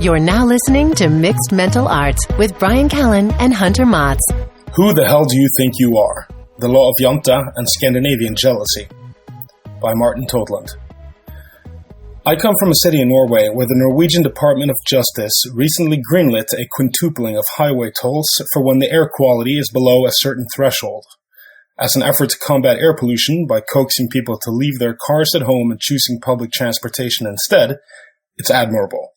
You're now listening to Mixed Mental Arts with Brian Callen and Hunter Motz. Who the hell do you think you are? The Law of Jante and Scandinavian Jealousy by Martin Totland. I come from a city in Norway where the Norwegian Department of Justice recently greenlit a quintupling of highway tolls for when the air quality is below a certain threshold. As an effort to combat air pollution by coaxing people to leave their cars at home and choosing public transportation instead, it's admirable.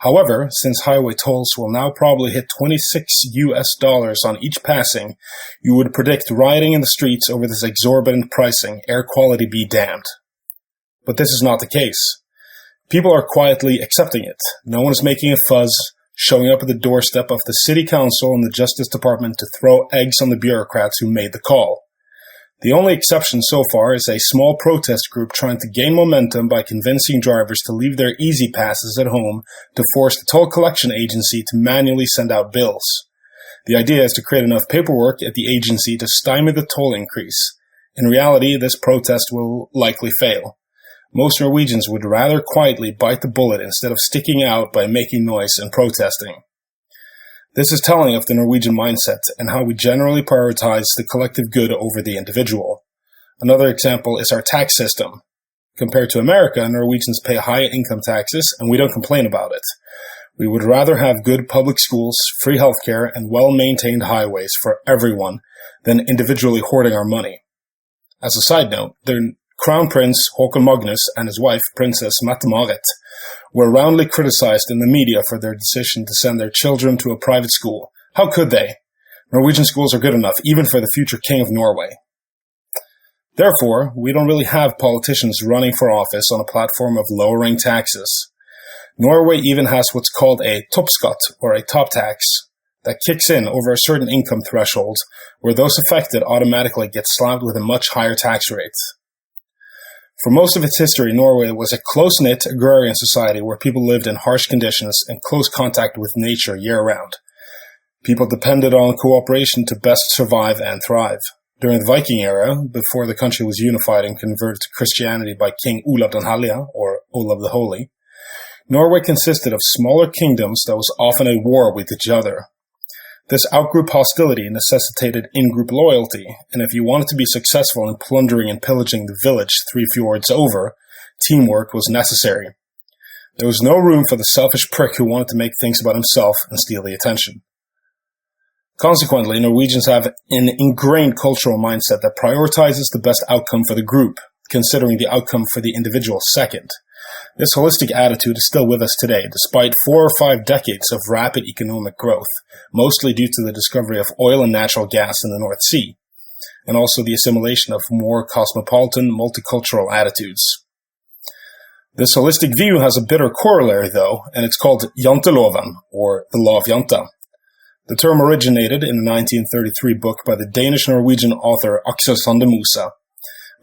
However, since highway tolls will now probably hit $26 on each passing, you would predict rioting in the streets over this exorbitant pricing, air quality be damned. But this is not the case. People are quietly accepting it. No one is making a fuss, showing up at the doorstep of the city council and the Justice Department to throw eggs on the bureaucrats who made the call. The only exception so far is a small protest group trying to gain momentum by convincing drivers to leave their easy passes at home to force the toll collection agency to manually send out bills. The idea is to create enough paperwork at the agency to stymie the toll increase. In reality, this protest will likely fail. Most Norwegians would rather quietly bite the bullet instead of sticking out by making noise and protesting. This is telling of the Norwegian mindset and how we generally prioritize the collective good over the individual. Another example is our tax system. Compared to America, Norwegians pay high income taxes and we don't complain about it. We would rather have good public schools, free healthcare, and well-maintained highways for everyone than individually hoarding our money. As a side note, the Crown Prince Håkon Magnus and his wife, Princess Mette-Marit, were roundly criticized in the media for their decision to send their children to a private school. How could they? Norwegian schools are good enough, even for the future King of Norway. Therefore, we don't really have politicians running for office on a platform of lowering taxes. Norway even has what's called a toppskatt, or a top tax, that kicks in over a certain income threshold, where those affected automatically get slapped with a much higher tax rate. For most of its history, Norway was a close-knit agrarian society where people lived in harsh conditions and close contact with nature year-round. People depended on cooperation to best survive and thrive. During the Viking era, before the country was unified and converted to Christianity by King Olav den Hellige, or Olav the Holy, Norway consisted of smaller kingdoms that was often at war with each other. This outgroup hostility necessitated in-group loyalty, and if you wanted to be successful in plundering and pillaging the village 3 fjords over, teamwork was necessary. There was no room for the selfish prick who wanted to make things about himself and steal the attention. Consequently, Norwegians have an ingrained cultural mindset that prioritizes the best outcome for the group, considering the outcome for the individual second. This holistic attitude is still with us today, despite 4 or 5 decades of rapid economic growth, mostly due to the discovery of oil and natural gas in the North Sea, and also the assimilation of more cosmopolitan, multicultural attitudes. This holistic view has a bitter corollary, though, and it's called Janteloven, or the Law of Jante. The term originated in a 1933 book by the Danish-Norwegian author Aksel Sandemose,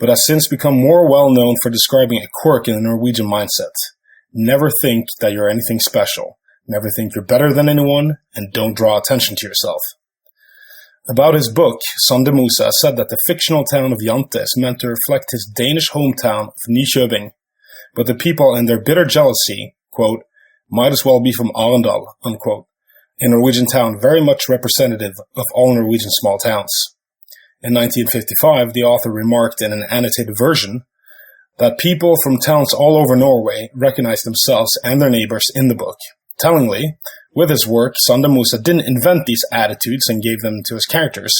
but has since become more well-known for describing a quirk in the Norwegian mindset. Never think that you're anything special. Never think you're better than anyone, and don't draw attention to yourself. About his book, Sandemose said that the fictional town of Jante is meant to reflect his Danish hometown of Nykøbing, but the people and their bitter jealousy, quote, might as well be from Arendal, unquote, a Norwegian town very much representative of all Norwegian small towns. In 1955, the author remarked in an annotated version that people from towns all over Norway recognized themselves and their neighbors in the book. Tellingly, with his work, Sandemose didn't invent these attitudes and gave them to his characters.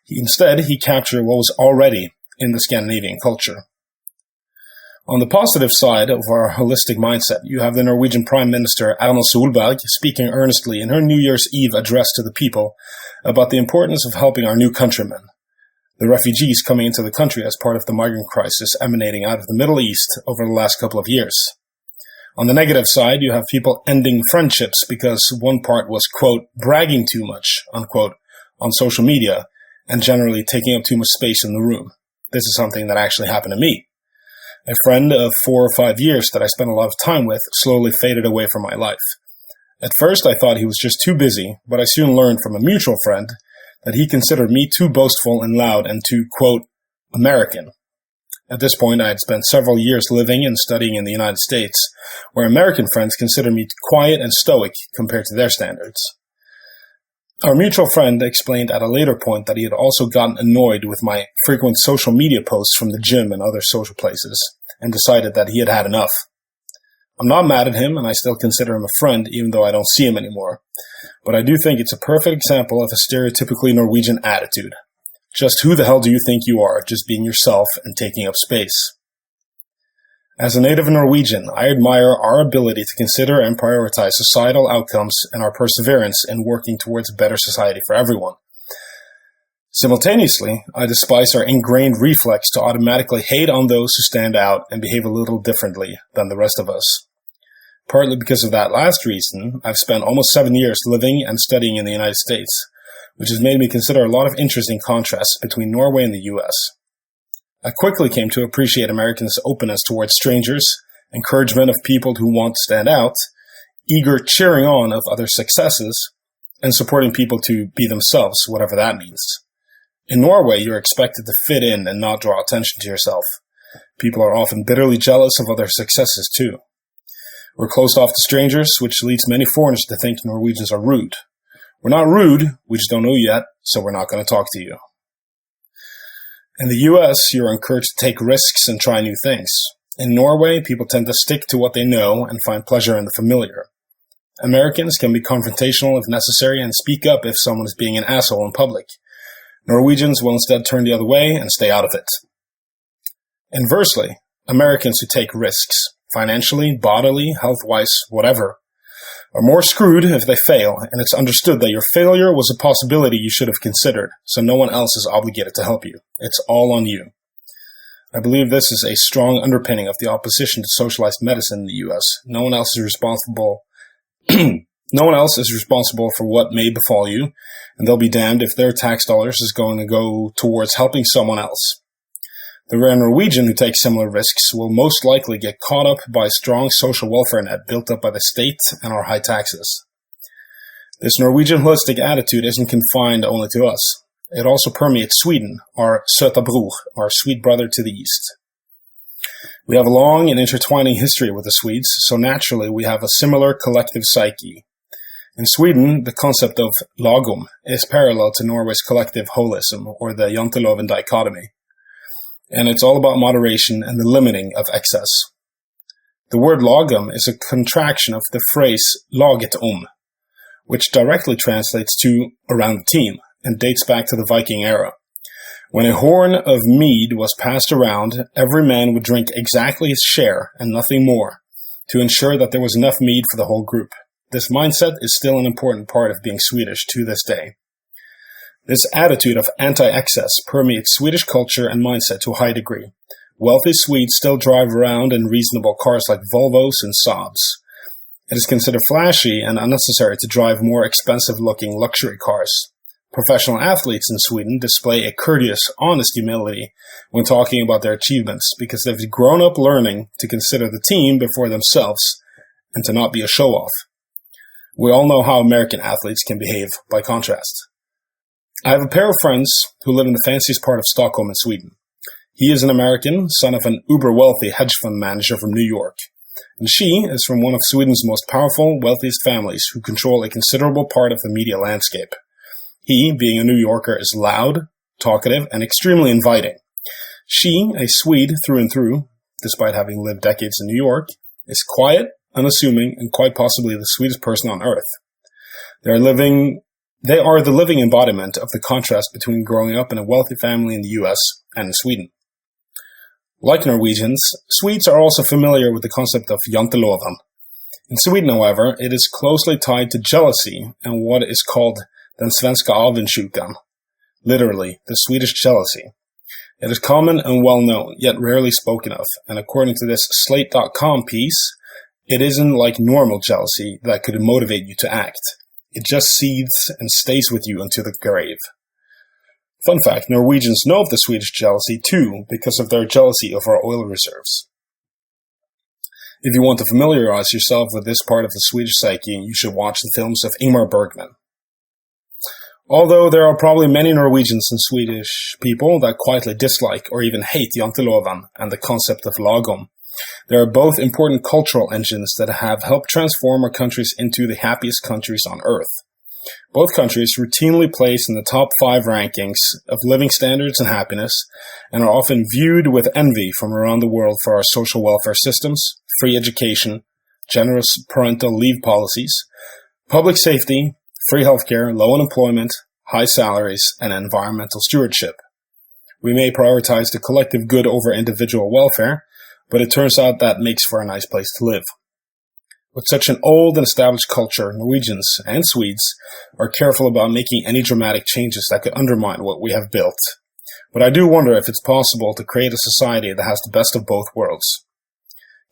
Instead, he captured what was already in the Scandinavian culture. On the positive side of our holistic mindset, you have the Norwegian Prime Minister Erna Solberg speaking earnestly in her New Year's Eve address to the people about the importance of helping our new countrymen, the refugees coming into the country as part of the migrant crisis emanating out of the Middle East over the last couple of years. On the negative side, you have people ending friendships because one part was, quote, bragging too much, unquote, on social media and generally taking up too much space in the room. This is something that actually happened to me. A friend of 4 or 5 years that I spent a lot of time with slowly faded away from my life. At first, I thought he was just too busy, but I soon learned from a mutual friend that he considered me too boastful and loud and too, quote, American. At this point, I had spent several years living and studying in the United States, where American friends considered me quiet and stoic compared to their standards. Our mutual friend explained at a later point that he had also gotten annoyed with my frequent social media posts from the gym and other social places, and decided that he had had enough. I'm not mad at him, and I still consider him a friend, even though I don't see him anymore. But I do think it's a perfect example of a stereotypically Norwegian attitude. Just who the hell do you think you are, just being yourself and taking up space? As a native Norwegian, I admire our ability to consider and prioritize societal outcomes and our perseverance in working towards a better society for everyone. Simultaneously, I despise our ingrained reflex to automatically hate on those who stand out and behave a little differently than the rest of us. Partly because of that last reason, I've spent almost 7 years living and studying in the United States, which has made me consider a lot of interesting contrasts between Norway and the US. I quickly came to appreciate Americans' openness towards strangers, encouragement of people who want to stand out, eager cheering on of other successes, and supporting people to be themselves, whatever that means. In Norway, you're expected to fit in and not draw attention to yourself. People are often bitterly jealous of other successes too. We're closed off to strangers, which leads many foreigners to think Norwegians are rude. We're not rude, we just don't know you yet, so we're not going to talk to you. In the US, you're encouraged to take risks and try new things. In Norway, people tend to stick to what they know and find pleasure in the familiar. Americans can be confrontational if necessary and speak up if someone is being an asshole in public. Norwegians will instead turn the other way and stay out of it. Inversely, Americans who take risks, financially, bodily, health-wise, whatever, are more screwed if they fail, and it's understood that your failure was a possibility you should have considered, so no one else is obligated to help you. It's all on you. I believe this is a strong underpinning of the opposition to socialized medicine in the US. No one else is responsible for what may befall you, and they'll be damned if their tax dollars is going to go towards helping someone else. The rare Norwegian who takes similar risks will most likely get caught up by a strong social welfare net built up by the state and our high taxes. This Norwegian holistic attitude isn't confined only to us. It also permeates Sweden, our søta bror, our sweet brother to the east. We have a long and intertwining history with the Swedes, so naturally we have a similar collective psyche. In Sweden, the concept of lagom is parallel to Norway's collective holism, or the Janteloven dichotomy. And it's all about moderation and the limiting of excess. The word lagom is a contraction of the phrase laget which directly translates to around the team and dates back to the Viking era. When a horn of mead was passed around, every man would drink exactly his share and nothing more, to ensure that there was enough mead for the whole group. This mindset is still an important part of being Swedish to this day. This attitude of anti-excess permeates Swedish culture and mindset to a high degree. Wealthy Swedes still drive around in reasonable cars like Volvos and Saabs. It is considered flashy and unnecessary to drive more expensive-looking luxury cars. Professional athletes in Sweden display a courteous, honest humility when talking about their achievements because they've grown up learning to consider the team before themselves and to not be a show-off. We all know how American athletes can behave by contrast. I have a pair of friends who live in the fanciest part of Stockholm in Sweden. He is an American, son of an uber-wealthy hedge fund manager from New York, and she is from one of Sweden's most powerful, wealthiest families who control a considerable part of the media landscape. He, being a New Yorker, is loud, talkative, and extremely inviting. She, a Swede through and through, despite having lived decades in New York, is quiet, unassuming, and quite possibly the sweetest person on earth. They are the living embodiment of the contrast between growing up in a wealthy family in the US and in Sweden. Like Norwegians, Swedes are also familiar with the concept of janteloven. In Sweden, however, it is closely tied to jealousy and what is called den svenska avundsjukan, literally, the Swedish jealousy. It is common and well known, yet rarely spoken of, and according to this Slate.com piece, it isn't like normal jealousy that could motivate you to act. It just seethes and stays with you until the grave. Fun fact, Norwegians know of the Swedish jealousy too because of their jealousy of our oil reserves. If you want to familiarize yourself with this part of the Swedish psyche, you should watch the films of Ingmar Bergman. Although there are probably many Norwegians and Swedish people that quietly dislike or even hate janteloven and the concept of lagom, there are both important cultural engines that have helped transform our countries into the happiest countries on earth. Both countries routinely place in the top 5 rankings of living standards and happiness, and are often viewed with envy from around the world for our social welfare systems, free education, generous parental leave policies, public safety, free healthcare, low unemployment, high salaries, and environmental stewardship. We may prioritize the collective good over individual welfare, but it turns out that makes for a nice place to live. With such an old and established culture, Norwegians and Swedes are careful about making any dramatic changes that could undermine what we have built. But I do wonder if it's possible to create a society that has the best of both worlds.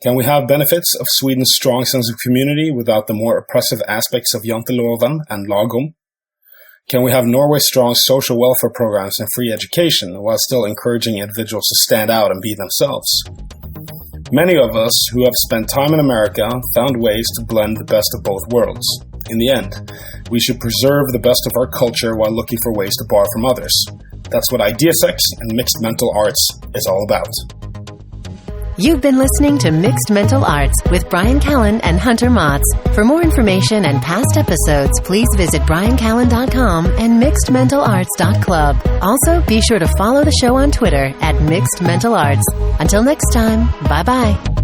Can we have benefits of Sweden's strong sense of community without the more oppressive aspects of janteloven and lagom? Can we have Norway's strong social welfare programs and free education while still encouraging individuals to stand out and be themselves? Many of us who have spent time in America found ways to blend the best of both worlds. In the end, we should preserve the best of our culture while looking for ways to borrow from others. That's what idea sex and mixed mental arts is all about. You've been listening to Mixed Mental Arts with Brian Callen and Hunter Motz. For more information and past episodes, please visit briancallen.com and mixedmentalarts.club. Also, be sure to follow the show on Twitter at Mixed Mental Arts. Until next time, bye-bye.